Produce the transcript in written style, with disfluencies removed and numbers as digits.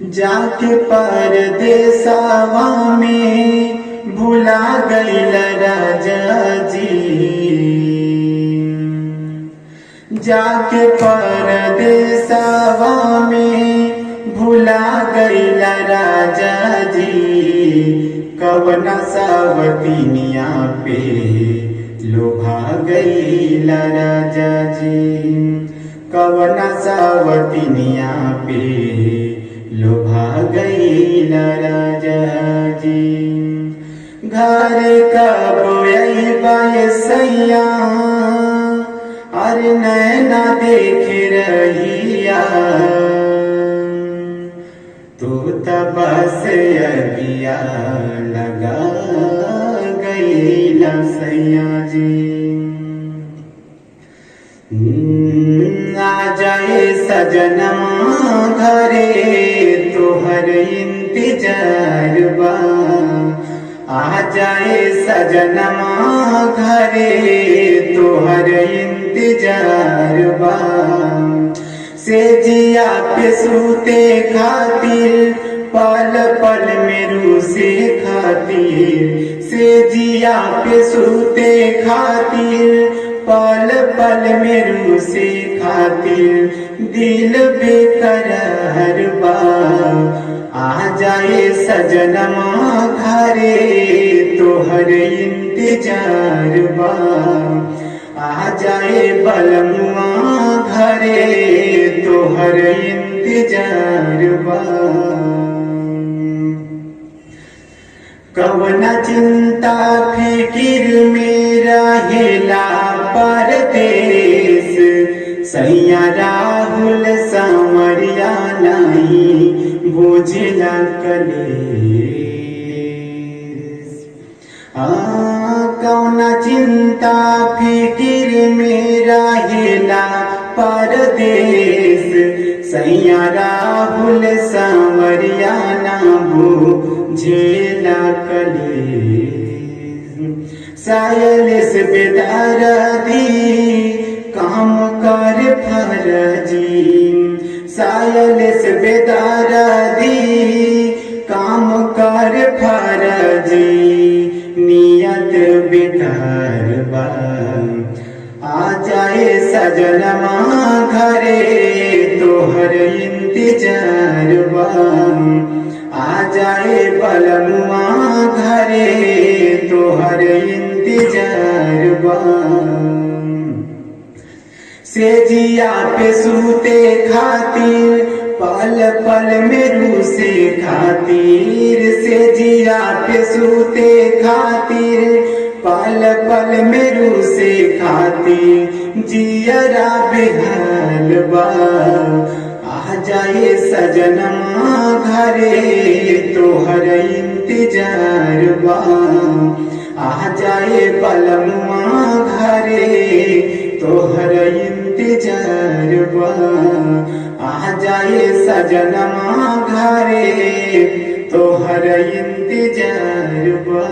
जाके परदेसवा में भुला गइल राजा जी। जाके परदेसवा में भुला गइल राजा जी। कवना सावतिनिया पे लोभा गइल राजा जी। कवना सावतिनिया पे लोभा गइल राजा जी। घर कब अइबा सैया अरे नैना देख रहिया। तू तब से अगिया लगा गइल सैया जी। आ जाए सजनमा घरे तोहर इंतजार बा। आ जाए सजनमा घरे तोहर इंतजार बा। से जिया पे सूते खातिर पल पल में रूसे खातिर। से जिया पे सूते खातिर पल पल में रूसे खातिर दिल बेकरार बा। आ जाए सजनमा घरे तोहर इंतजार बा। आ जाए बलमुआ घरे तोहर इंतजार बा। कवना चिंता फिकिर में रहेला परदेस। सैया राहुल सांवरिया नहीं बुझला कलेस। कवना चिंता फिकिर में रहेला परदेस। सैया राहुल सांवरिया ना बुझेला कलेस। सायलेस बेदर्दी काम कर फरजी। सायलेस बेदर्दी काम कर फरजी। नियत बेकार बा। आ जाए सजनमा घरे तोहर इंतजार बा। आ जाए बलमुआ घरे तोहर इंतजार बा। से जिया पे सूते खातिर पल पल में रूसे खातिर। से जिया पे सूते खातिर पल पल में रूसे खातिर जियरा बेहाल बा। आ जाए सजनमा घरे तोहर इंतजार बा। आ जाए बलमुआ घरे तोहर इंतजार बा। आ जाए सजनमा घरे तोहर इंतजार बा।